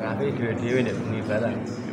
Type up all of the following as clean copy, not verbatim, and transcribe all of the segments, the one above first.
Tapi dhewe-dhewe nek bengi barang.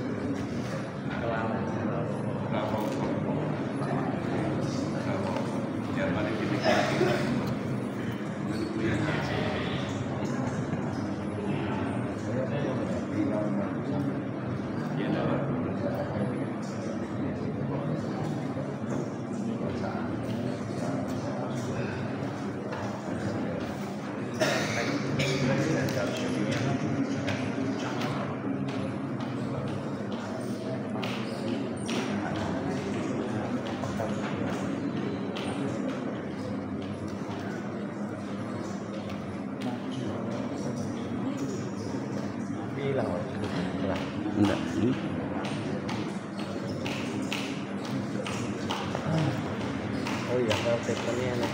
Enggak. Oh iya, kalau tekannya enak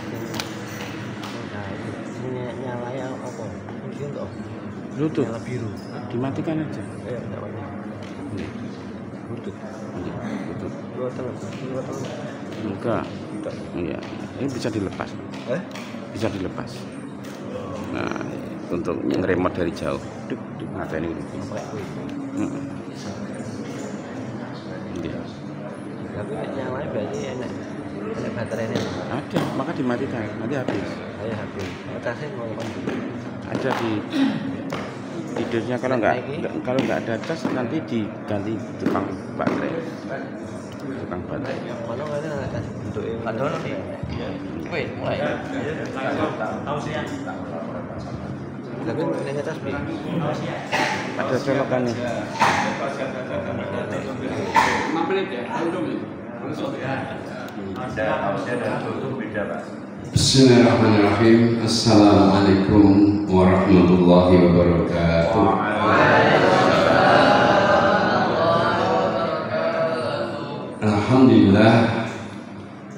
nyalai apa? Mungkin toh. Bluetooth. Nyala biru. Dimatikan aja. Iya, namanya. Bluetooth. Bluetooth. Dua telepon. Enggak. Iya. Ini bisa dilepas. Bisa dilepas. Nah, untuk nge-remote dari jauh. Duk, mata ini. Iya. Tapi nyalai berarti enak baterainya. Ada, maka dimatikan. Nanti habis. Saya habis. Casnya mau apa? Ada di tidurnya kalau nggak ada cas nanti diganti tukang baterai. Tukang baterai. Mana nggak ada cas bentuknya? Ada nih. Wih, mulai. Tahu sih ya. Tapi ini cas bi. Ada colokannya. 5 menit ya, Bismillahirrahmanirrahim. Assalamualaikum warahmatullahi wabarakatuh.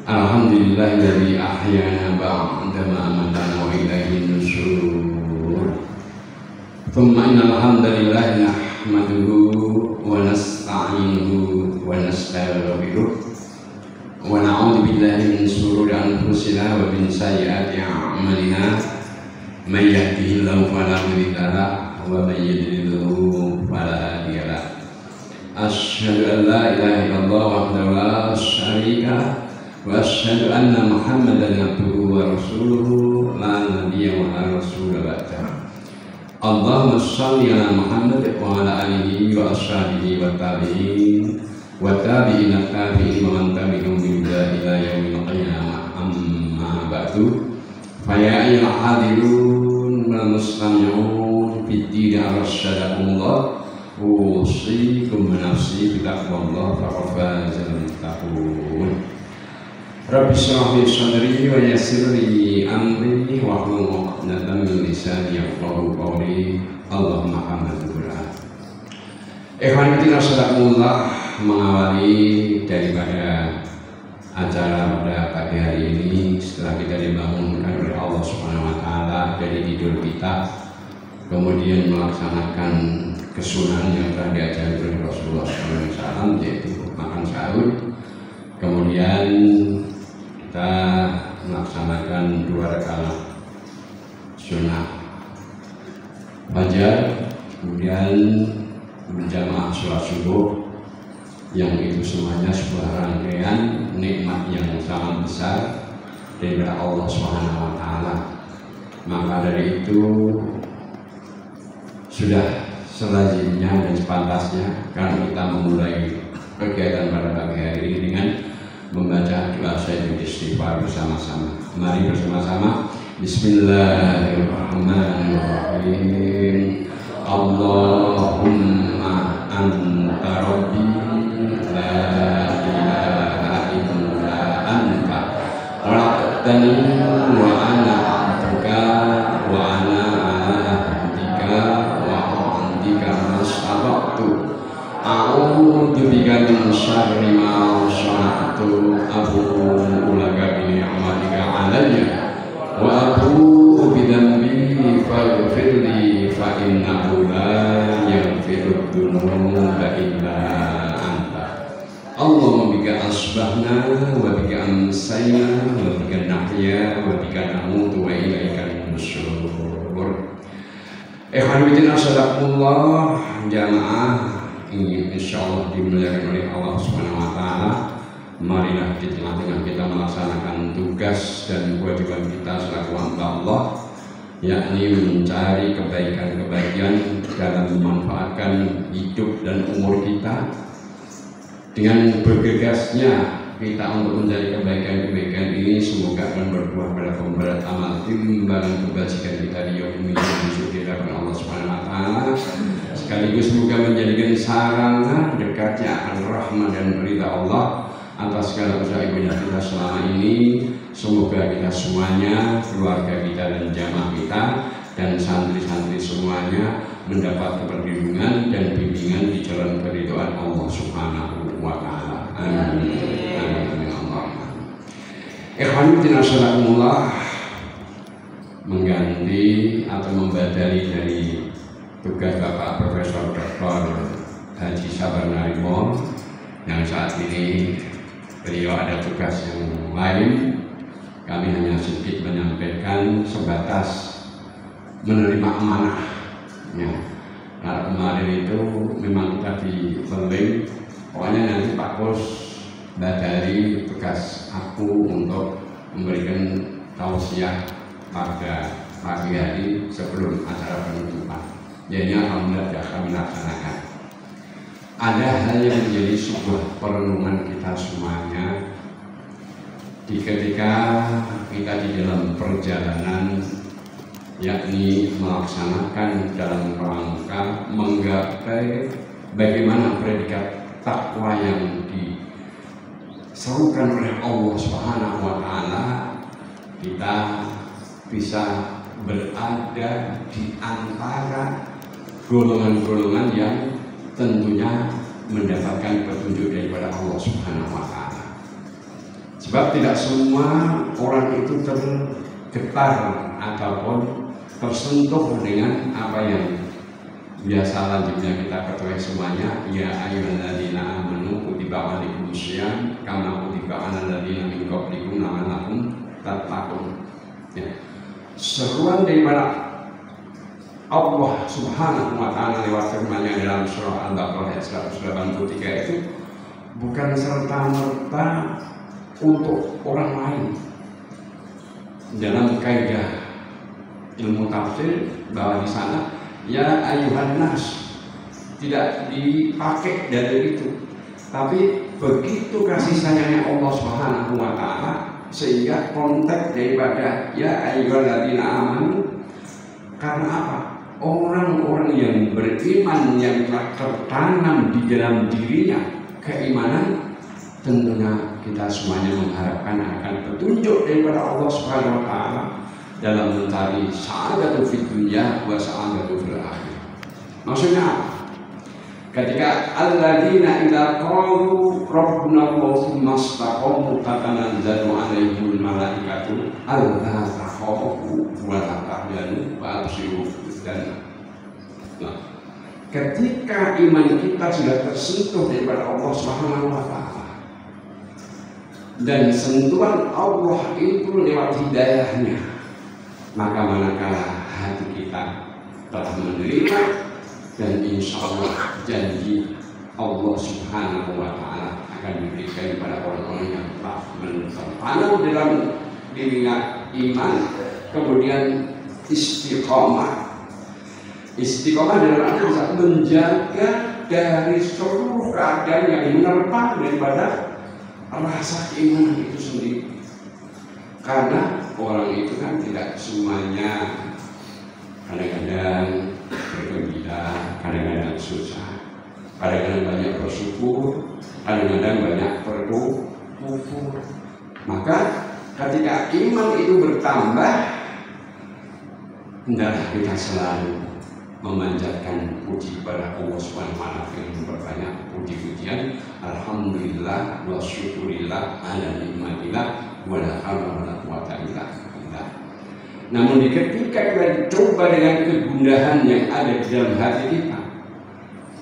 Alhamdulillahilladzi ahyana ba'da ma amatana wa ilaihin nusyur. Thumma innal hamdalillah nahmaduhu wa nasta'inuhu wa nastaghfiruh wa na'udzu billahi min shururi anfusina wa min sayyiati a'malina. May yahdihillahu fala mudilla lahu wa may yudlilhu fala hadiya lahu. Asyhadu an la ilaha illallah wahdahu la syarika lahu wa asyhadu anna Muhammadan abduhu wa rasuluhu la nabiyya wa la rasula ba'dahu. Allahumma shalli ala Muhammad wa ala alihi wa ashabihi wa tabi'in wa tabi'ina tabi'in wa man tabi'ahum bi ihsan ila yaumil qiyamah. Amma ba'du. Fa ya ayyuhal hadirun wal mustami'un fid din arsyadakumullah. Usikum bi nafsi bi taqwallah faqad fazal muttaqun. Rabbi shrah li sadri wa yassir li amri wahlul 'uqdatam min lisani yafqahu qawli. Allahumma hamdulillah. Ikhwan fillah sadaqullah, mengawali daripada acara pada pagi hari ini setelah kita dibangunkan oleh Allah Subhanahu wa taala dari tidur kita, kemudian melaksanakan kesunahan yang telah diajari oleh Rasulullah SAW, yaitu makan sahur. Kemudian kita melaksanakan 2 rakaat sunnah fajar, kemudian berjamaah sholat subuh, yang itu semuanya sebuah rangkaian nikmat yang sangat besar dari Allah Subhanahu wa taala. Maka dari itu sudah selazimnya dan sepantasnya karena kita memulai kegiatan pada pagi hari ini dengan membaca doa syahadat istighfar bersama-sama. Mari bersama-sama. Bismillahirrahmanirrahim. Allahumma anta rabbi la ilaha illa anta khalaqtani wa ana 'abduka wa ana 'ala ahdika wa 'adika mastata'tu. A'udzu bika min syarri ma sana'tu. Abu'u laka bi ni'matika 'alayya wa abu'u bi dhanbi faghfirli fa innahu la yaghfiru dzunuba illa anta. Allahumma bika asbahna wa bika amsayna wa bika nahya wa bika namutu wa ilaika nusyur. Ikhwanuddin asyadakumullah, jamaah ini insyaallah dimuliakan oleh Allah Subhanahu wa taala. Marilah di tengah-tengah kita melaksanakan tugas dan kewajiban kita selaku hamba Allah, yakni mencari kebaikan-kebaikan dalam memanfaatkan hidup dan umur kita. Dengan bergegasnya kita untuk mencari kebaikan-kebaikan ini, semoga akan berbuah pada pemberat amal timbangan kebajikan kita di yaumil besok di hadapan Allah Subhanahu wa taala, sekaligus semoga menjadikan sarana dekatnya akan rahmat dan ridha Allah atas segala usaha ibadah kita selama ini. Semoga kita semuanya, keluarga kita dan jamaah kita dan santri-santri semuanya mendapat perlindungan dan bimbingan di jalan keridhaan Allah Subhanahu wa taala. Amin. Amin Allah. Ikhwanuddin asyadakumullah, mengganti atau membadali dari tugas Bapak Profesor Dr. Haji Sabar Narimon yang saat ini beliau ada tugas yang lain. Kami hanya sedikit menyampaikan sebatas menerima amanah. Ya. Nah, kemarin itu memang kita dipeling, pokoknya nanti Pak Bos badari tugas aku untuk memberikan tausiah pada pagi hari sebelum acara penutupan. Jadi alhamdulillah sudah kami laksanakan. Ada hal yang menjadi sebuah perenungan kita semuanya ketika kita di dalam perjalanan, yakni melaksanakan dalam rangka menggapai bagaimana predikat takwa yang diserukan oleh Allah Subhanahu wa taala, kita bisa berada di antara golongan-golongan yang tentunya mendapatkan petunjuk daripada Allah Subhanahu wa taala. Sebab tidak semua orang itu tergetar ataupun tersentuh dengan apa yang biasa lanjutnya kita ketahui semuanya. Ya ayyuhalladzina amanu kutiba alaikumus syiyam kama kutiba alal ladzina min qablikum la'allakum tattaqun. Ya. Seruan daripada Allah Subhanahu wa taala lewat firman-Nya dalam surah Al-Baqarah ayat 183 itu bukan serta-merta untuk orang lain. Dalam kaidah ilmu tafsir bahwa di sana ya ayyuhan nas tidak dipakai dari itu, tapi begitu kasih sayangnya Allah Subhanahu wa taala sehingga konteks daripada ya ayyuhalladzina amanu. Karena apa? Orang-orang yang beriman yang telah tertanam di dalam dirinya keimanan, tentunya kita semuanya mengharapkan akan petunjuk daripada Allah Subhanahu wa taala dalam mencari sa'adatul fid dunya wa sa'adatul fil akhirah. Maksudnya apa? Ketika alladzina idza qalu rabbuna Allahu tsumma istaqamu tatanazzalu 'alaihimul malaikatu alla takhafu wa la tahzanu wa abshiru bil jannah. Nah, ketika iman kita sudah tersentuh daripada Allah Subhanahu wa taala dan sentuhan Allah itu lewat hidayahnya, maka manakala hati kita telah menerima, dan insya Allah janji Allah Subhanahu wa taala akan diberikan kepada orang-orang yang telah menanam dalam dirinya iman, kemudian istiqomah. Istiqomah dalam arti menjaga dari seluruh keadaan yang menerpa daripada rasa keimanan itu sendiri. Karena orang itu kan tidak semuanya, kadang-kadang bergembira, kadang-kadang susah, kadang-kadang banyak bersyukur, kadang-kadang banyak berkufur. Maka ketika iman itu bertambah, hendaklah kita selalu memanjatkan puji kepada Allah Subhanahu wa taala dengan memperbanyak puji-pujian. Alhamdulillah wa syukurillah ala nikmatillah wa la haula wa la quwwata illa billah. Namun ketika kita coba dengan kegundahan yang ada di dalam hati kita,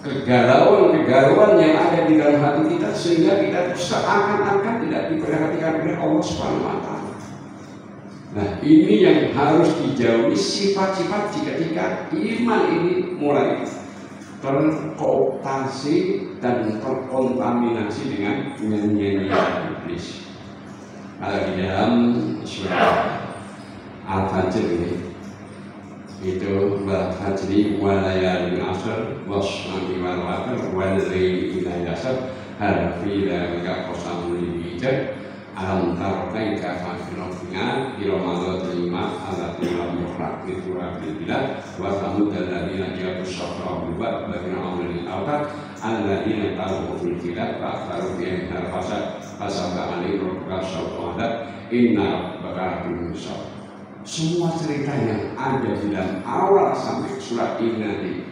kegalauan yang ada di dalam hati kita, sehingga kita seakan-akan tidak diperhatikan oleh Allah Subhanahu wa taala. Nah, ini yang harus dijauhi, sifat-sifat ketika iman ini mulai terkooptasi dan terkontaminasi dengan nyanyian iblis. Kalau di dalam surah Al-Fajr ini, itu wal fajri wa layalin ashr wasyamsi wal qamari wal laili idza yasr hal fi dzalika qasamul bijad alam tara kaifa fa'ala rabbuna bi ramadil lima allati lam yukhraq fi turabil bilad wa samud alladziina ja'u syafra bil bab bagi amrul awqat alladziina tabu fil bilad fa aktsaru bi al fasad fasaba alaihi rabbuka syafa'at inna rabbaka bil mursal. Semua cerita yang ada di dalam awal sampai surat ini nanti,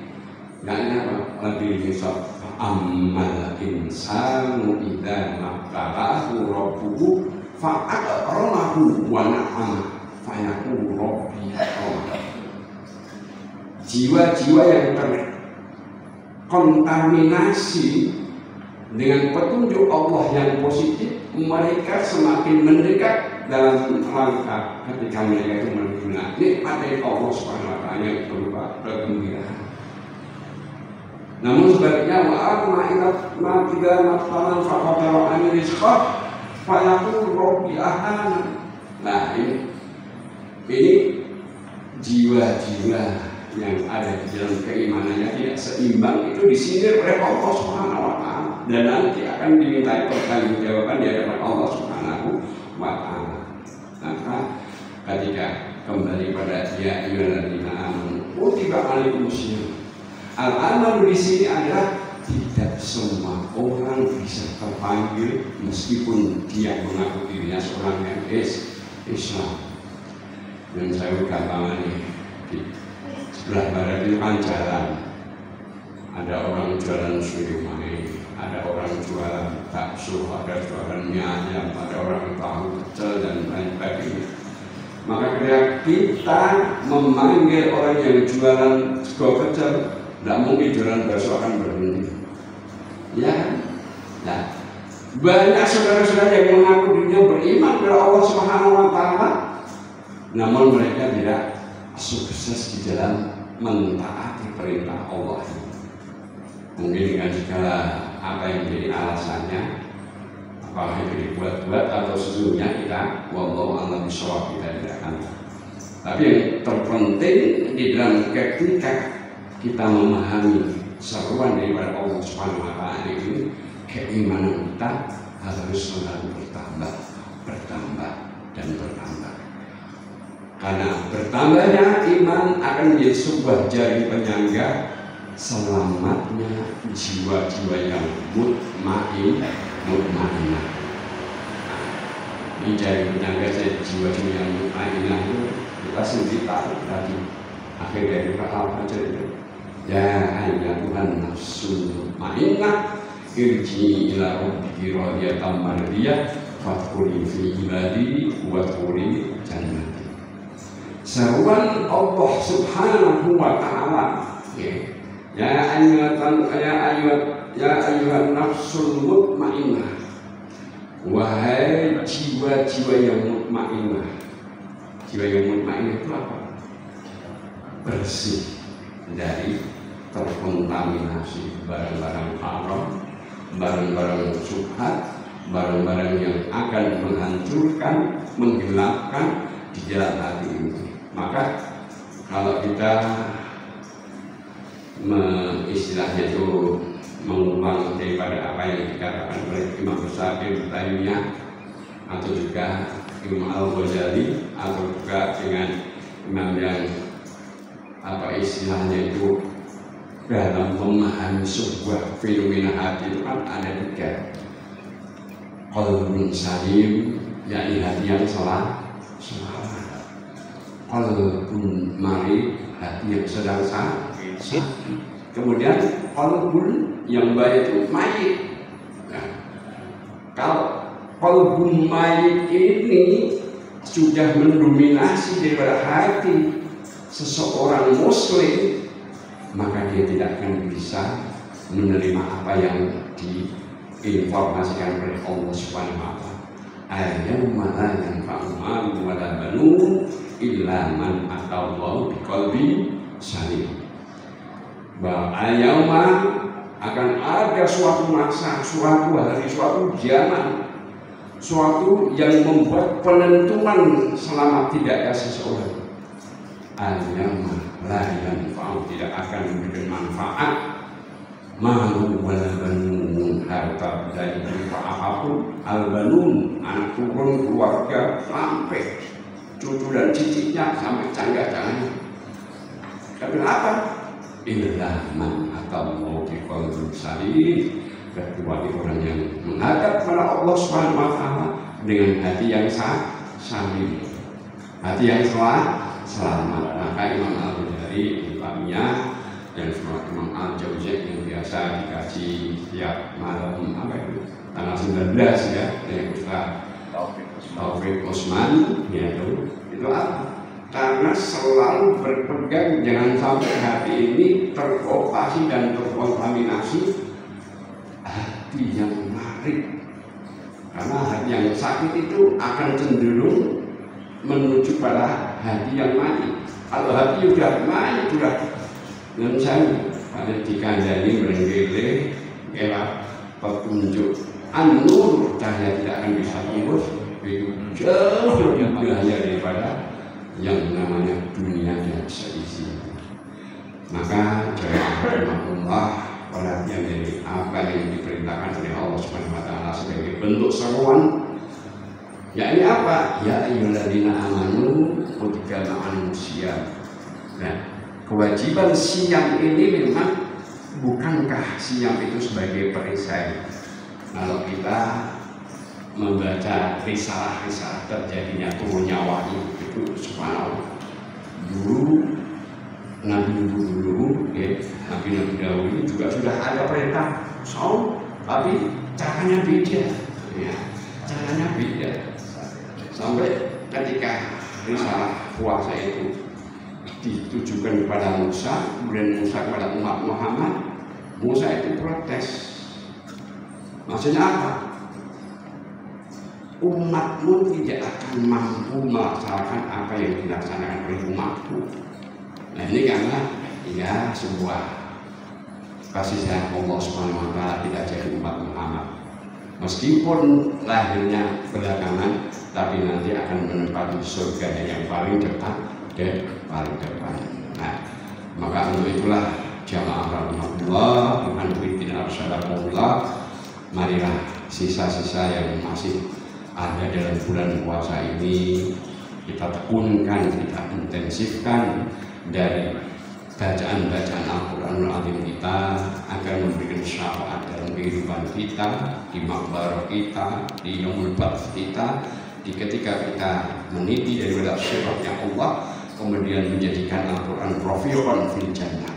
yang apa? Lebih misal amal insanu idza mabtalahu rabbuhu fa'akramahu wa na'ama fayaqulu rabbi akram. Jiwa-jiwa yang terkontaminasi dengan petunjuk Allah yang positif, mereka semakin mendekat dalam rangka ketika mereka itu menerima nikmat dari Allah Subhanahu wa taala yang berupa kegembiraan. Namun sebaliknya wa amma idza matalan faqatara an rizqa fa yaqul rabbi ahana. Nah, ini jiwa-jiwa yang ada di dalam keimanannya tidak seimbang itu disindir oleh Allah Subhanahu wa taala dan nanti akan dimintai pertanggungjawaban di hadapan Allah Subhanahu wa taala. Maka ketika kembali pada ya ayyuhalladzina amanu kutiba alaikumusiyam. Al-amal di sini adalah tidak semua orang bisa terpanggil meskipun dia mengaku dirinya seorang yang Islam. Dan saya gampangan di sebelah barat itu kan jalan, ada orang jualan siomay, ada orang jualan bakso, ada jualan mie ayam, ada orang tahu pecel dan lain sebagainya. Maka kita memanggil orang yang jualan sego pecel, tidak mungkin jualan bakso akan berhenti. Ya kan? Nah, banyak saudara-saudara yang mengaku dirinya beriman kepada Allah Subhanahu wa taala, namun mereka tidak sukses di dalam mentaati perintah Allah. Mungkin dengan segala apa yang menjadi alasannya, apakah itu dibuat-buat atau sesungguhnya kita wallahu a'lam bishawab, kita tidak akan. Tapi yang terpenting di dalam ketika kita memahami seruan daripada Allah Subhanahu wa taala ini, keimanan kita harus selalu bertambah dan bertambah. Karena bertambahnya iman akan menjadi sebuah jari penyangga selamatnya jiwa-jiwa yang mutmainah. Ini jari penyangga jiwa-jiwa yang mutmainah itu kita sendiri tahu tadi akhir dari Al-Fajr itu. Ya ayyuhan nafsul mutmainah irji ila rabbiki radiyatan mardiyah fadkhuli fi ibadi wadkhuli jannati. Seruan Allah Subhanahu wa taala, ya ayyuhan nafsul mutmainah, wahai jiwa-jiwa yang mutmainah. Jiwa yang mutmainah itu apa? Bersih dari terkontaminasi barang-barang haram, barang-barang syubhat, barang-barang yang akan menghancurkan, menggelapkan di jalan hati ini. Maka kalau kita istilahnya itu mengulang daripada apa yang dikatakan oleh Imam besar Ibnu Taimiyah atau juga Imam Al-Ghazali atau juga dengan imam yang apa istilahnya itu dalam memahami sebuah fenomena hati itu kan ada tiga. Qalbun salim, yakni hati yang salah. Qalbun marid, hati yang sedang sakit. Kemudian qalbun yang baik itu mayit. Nah, kalau qalbun mayit ini sudah mendominasi daripada hati seseorang muslim, maka dia tidak akan bisa menerima apa yang diinformasikan oleh Allah Subhanahu wa taala. Al-yawma la yanfa'u malun wa la banun illa man atallaha biqalbin salim. Bahwa al-yawma akan ada suatu masa, suatu hari, suatu zaman, suatu yang membuat penentuan selamat tidaknya seseorang. Al-yawma la yanfa'u, tidak akan memberikan manfaat malu wala banun, harta dari berupa apapun. Al-banun, anak turun keluarga sampai cucu dan cicitnya sampai cangga-cangganya. Tapi apa? Illa man atallaha biqalbin salim, kecuali orang yang menghadap kepada Allah Subhanahu wa taala dengan hati yang salim, hati yang selamat. Maka Imam Al-Ghazali imamnya dan surat Imam Al-Jauziyah yang biasa dikaji tiap malam tanggal 19 ya, dari Ustaz Taufik Usman ya, itu apa? Karena selalu berpegang jangan sampai hati ini terkooptasi dan terkontaminasi hati yang marik. Karena hati yang sakit itu akan cenderung menuju pada hati yang mati. Kalau hati sudah mati, sudah ngencang, pada dikandani merenggele, gelap petunjuk an-nur, cahaya tidak akan bisa tembus, itu jauh lebih bahaya daripada yang namanya dunia yang seisi. Maka rahmatullah, perhatian dari apa yang diperintahkan oleh Allah Subhanahu wa taala sebagai bentuk seruan, yakni apa? Ya ayyuhalladzina amanu kutiba ma'al-siyam. Nah, kewajiban siam ini memang bukankah siam itu sebagai perisai? Kalau kita membaca risalah-risalah terjadinya turunnya wahyu itu subhanallah. Dulu Nabi dulu ya, Nabi dahulu juga sudah ada perintah saum, tapi caranya beda ya, caranya beda. Sampai ketika risalah puasa itu ditujukan kepada Musa, kemudian Musa kepada umat Muhammad, Musa itu protes. Maksudnya apa? Umatmu tidak akan mampu melaksanakan apa yang dilaksanakan oleh umatku. Nah ini karena ya sebuah kasih sayang Allah Subhanahu wa taala tidak jadi umat Muhammad. Meskipun lahirnya belakangan, tapi nanti akan menempati surga yang paling depan dan paling depan. Nah, maka untuk itulah jamaah rahmatullah, Tuhan fillah arsyadakumullah, marilah sisa-sisa yang masih ada dalam bulan puasa ini kita tekunkan, kita intensifkan dari bacaan-bacaan Al-Quranul Azim kita agar memberikan syafaat dalam kehidupan kita, di makbar kita, di yaumul ba'ts kita, di ketika kita meniti daripada sifatnya Allah, kemudian menjadikan Al-Quran rafiqan fil jannah.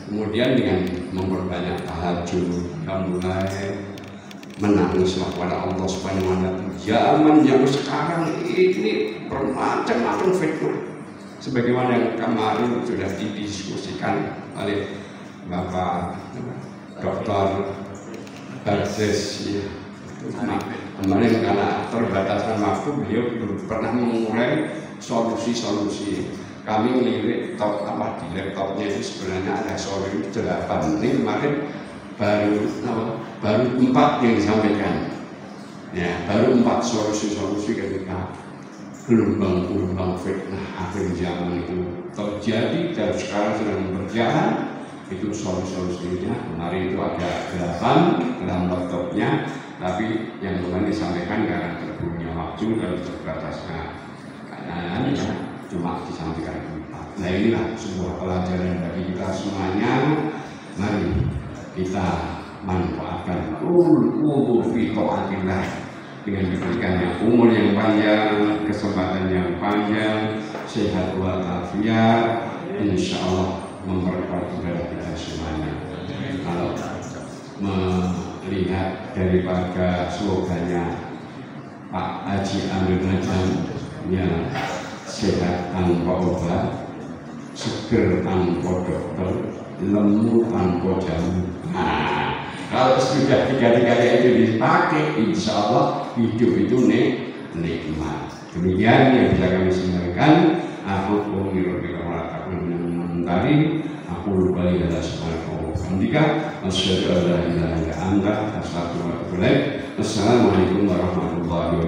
Kemudian dengan memperbanyak tahajud, mulai menangislah kepada Allah Subhanahu wa taala. Zaman yang sekarang ini bermacam-macam fitnah. Sebagaimana yang kemarin sudah didiskusikan oleh Bapak Dr. Barzes ya. Kemarin karena terbataskan waktu, beliau belum pernah mengurai solusi-solusi. Kami melirik di laptopnya itu sebenarnya ada solusi 8. Ini kemarin baru 4 yang disampaikan. Ya, baru 4 solusi-solusi ketika gelombang-gelombang fitnah akhir zaman itu terjadi dan sekarang sedang berjalan. Itu solusi-solusinya. Kemarin itu ada 8 dalam laptopnya, tapi yang kemarin disampaikan karena terbunuhnya waktu dan terbatasnya kanan ya, cuma disampaikan 4. Nah inilah sebuah pelajaran bagi kita semuanya. Mari kita manfaatkan umur fi taatillah dengan diberikannya umur yang panjang, kesempatan yang panjang, sehat walafiat, insya Allah memperkuat ibadah kita semuanya. Kalau melihat daripada slogannya Pak Haji Amir Najam yang sehat tanpa obat, seger tanpa dokter, lemu tanpa jamu. Nah, Kalau sudah tiga-tiganya itu dipakai, insya Allah hidup itu nikmat. Demikian yang bisa kami sampaikan. Aku aku lupa adalah subhanahu wa ta'ala. Asyhadu an la ilaha illa anta astaghfiruka wa atubu ilaik. Assalamualaikum warahmatullahi wabarakatuh.